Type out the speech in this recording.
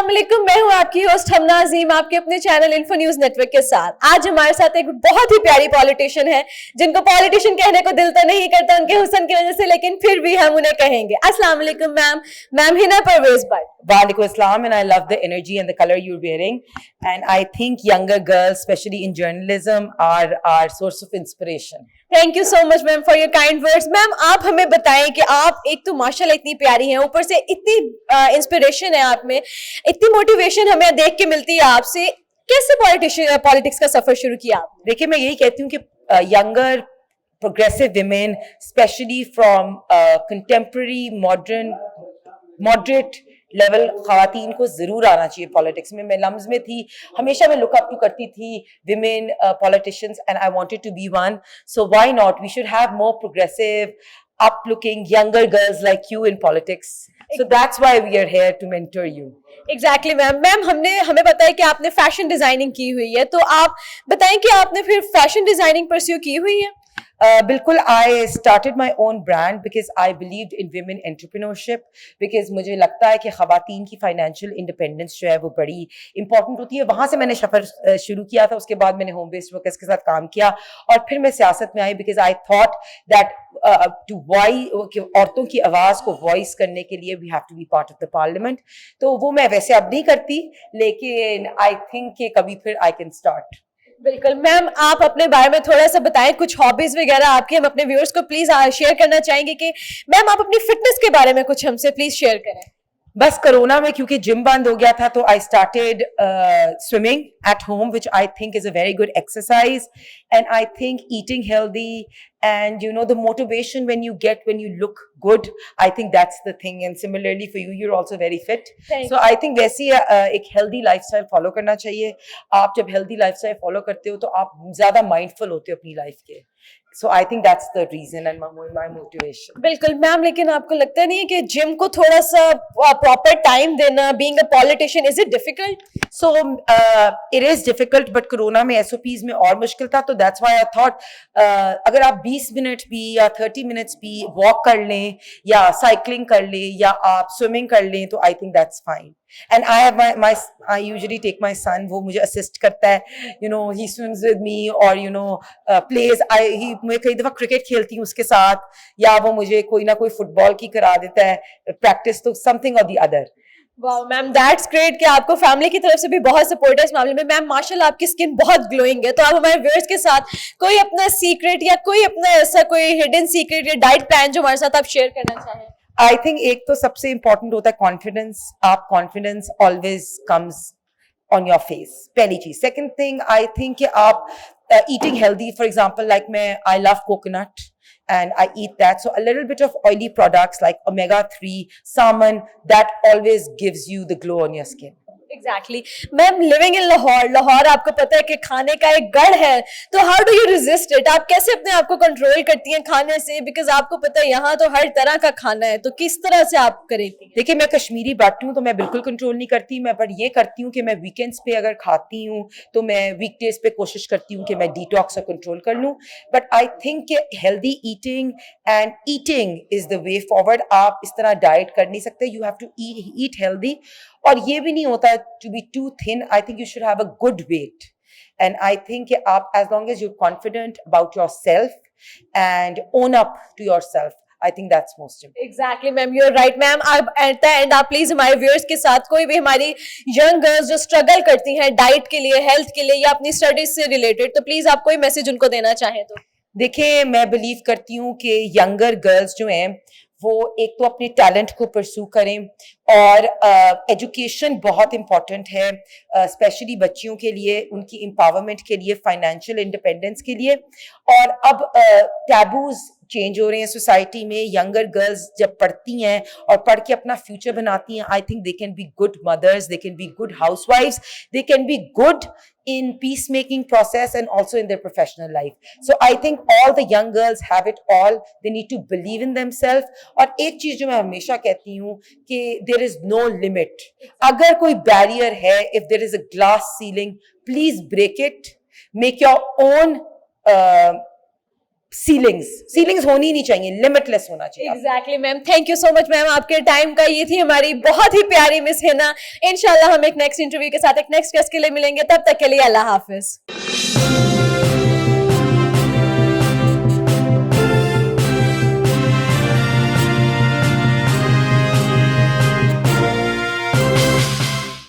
अस्सलाम वालेकुम, मैं हूँ आपकी होस्ट हमना अजीम, आपके अपने चैनल इन्फो न्यूज नेटवर्क के साथ। आज हमारे साथ एक बहुत ही प्यारी पॉलिटिशियन है, जिनको पॉलिटिशियन कहने को दिल तो नहीं करता उनके हुस्न की वजह से, लेकिन फिर भी हम उन्हें कहेंगे। अस्सलाम वालेकुम ma'am, ma'am Hina Parvez Bhatt. Walaikum Assalam, and I love the energy and the color you're wearing. And I think younger girls, especially in journalism, are our source of inspiration. Thank you so much ma'am for your kind words. Ma'am आप हमें बताएं कि आप एक तो माशाल्लाह इतनी प्यारी हैं, ऊपर से इतनी इंस्पिरेशन है आप में, इतनी मोटिवेशन हमें देख के मिलती है आपसे। कैसे पॉलिटिक्स का सफर शुरू किया आपने? देखिए, मैं यही कहती हूँ कि younger progressive women, especially from contemporary, modern, moderate level खवातीन को जरूर आना चाहिए पॉलिटिक्स में। मैं लम्स में थी, हमेशा मैं लुक अप टू करती थी women politicians and I wanted to be one. So why not, we should have more progressive up looking younger girls like you in politics. So that's why we are here to mentor you. Exactly ma'am. Ma'am हमें पता है कि आपने fashion designing की हुई है, तो आप बताएं कि आपने फिर फैशन डिजाइनिंग परस्यू की हुई है? बिल्कुल, I started my own brand because I believed in women entrepreneurship, because मुझे लगता है कि ख़वातीन की फाइनेंशियल इंडिपेंडेंस जो है वो बड़ी इंपॉर्टेंट होती है। वहाँ से मैंने सफ़र शुरू किया था। उसके बाद मैंने होम बेस्ड वर्कर्स के साथ काम किया और फिर मैं सियासत में आई, because I thought that to औरतों की आवाज़ को वॉइस करने के लिए we have to be part of the parliament. तो वो मैं वैसे अब नहीं करती, लेकिन आई थिंक कि कभी फिर आई कैन स्टार्ट। बिल्कुल मैम, आप अपने बारे में थोड़ा सा बताएं, कुछ हॉबीज वगैरह आपके हम अपने व्यूअर्स को प्लीज शेयर करना चाहेंगे कि मैम आप अपनी फिटनेस के बारे में कुछ हमसे प्लीज शेयर करें। बस कोरोना में क्योंकि जिम बंद हो गया था, तो I started swimming at home, which I think is a very good exercise, and I think eating healthy and you know the motivation when you get when you look good, I think that's the thing. And similarly for you, you're also very fit. So I think वैसी एक healthy lifestyle follow करना चाहिए। आप जब healthy lifestyle follow करते हो तो आप ज़्यादा mindful होते हो अपनी life के। So I think that's the reason and my motivation. बिल्कुल मैम, लेकिन आपको लगता नहीं है कि जिम को थोड़ा सा प्रॉपर टाइम देना, being a politician, is it difficult? So it is difficult, but corona में SOPs में और मुश्किल था, तो that's why I thought अगर आप 20 मिनट भी या 30 मिनट्स भी वॉक कर लें या साइकिलिंग कर लें या आप स्विमिंग कर लें, तो I think that's fine. And I have I usually take my son, वो मुझे assist करता है, you know, he swims with me or you know plays. मैं कई दफा क्रिकेट खेलती हूँ उसके साथ, या वो मुझे कोई ना कोई फुटबॉल की करा देता है प्रैक्टिस, तो समथिंग और the other. Wow ma'am, that's great कि आपको फैमिली की तरफ से भी बहुत सपोर्ट है इस मामले में। मैम माशाल्लाह आपकी स्किन बहुत ग्लोइंग है, तो आप हमारे व्यूअर्स के साथ कोई अपना सीक्रेट या कोई अपना ऐसा कोई हिडन सीक्रेट या डाइट प्लान जो हमारे साथ आप शेयर करना चाहें? आई थिंक एक तो सबसे इंपॉर्टेंट होता है कॉन्फिडेंस। आप confidence always comes on your face, पहली चीज। सेकंड थिंग, आई थिंक कि आप eating healthy, for example, like I love coconut and I eat that, so a little bit of oily products like omega-3, salmon, that always gives you the glow on your skin. Exactly. Ma'am living in Lahore आपको पता है कि खाने का एक गढ़ है, तो how do you resist it? आप कैसे अपने आप को कंट्रोल करती हैं खाने से? बिकॉज आपको पता है यहाँ तो हर तरह का खाना है, तो किस तरह से आप करेंगी? देखिए, मैं कश्मीरी बट हूँ, तो मैं बिल्कुल कंट्रोल नहीं करती। मैं पर ये करती हूँ कि मैं वीकेंड्स पे अगर खाती हूँ तो मैं वीकडेज पे कोशिश करती हूँ कि मैं डिटॉक्स और कंट्रोल कर लूँ। But I think healthy eating and eating is the way forward. आप इस तरह डाइट कर नहीं सकते, you have to eat healthy. और ये भी नहीं होता to be too thin. I think you should have a good weight, and I think आप as long as you confident about yourself and own up to yourself, I think that's most important. Exactly, ma'am. You're right, ma'am. At the end, आप please हमारे viewers के साथ कोई भी हमारी young girls जो struggle करती हैं डाइट के लिए, हेल्थ के लिए या अपनी स्टडीज से रिलेटेड, तो प्लीज आप कोई मैसेज उनको देना चाहें तो? देखिए, मैं बिलीव करती हूँ कि यंगर गर्ल्स जो हैं वो एक तो अपने टैलेंट को परस्यू करें, और एजुकेशन बहुत इम्पॉर्टेंट है, स्पेशली बच्चियों के लिए, उनकी एम्पावरमेंट के लिए, फाइनेंशियल इंडिपेंडेंस के लिए। और अब टैबूज चेंज हो रहे हैं सोसाइटी में। यंगर गर्ल्स जब पढ़ती हैं और पढ़ के अपना फ्यूचर बनाती हैं, I think they can be good mothers, they can be good हाउसवाइफ्स, they can be good in peacemaking process and also in their professional life. So I think all the young girls have it all. They need to believe in themselves. और एक चीज जो मैं हमेशा कहती हूँ कि there is no limit. अगर कोई barrier है, if there is a glass ceiling, please break it. Make your own ceilings होनी नहीं चाहिए, लिमिटलेस होना चाहिए। Exactly ma'am, thank you so much ma'am आपके टाइम का। ये थी हमारी बहुत ही प्यारी मिस हिना। इंशाल्लाह हम एक नेक्स्ट इंटरव्यू के साथ एक नेक्स्ट गेस्ट के लिए मिलेंगे, तब तक के लिए अल्लाह हाफिज।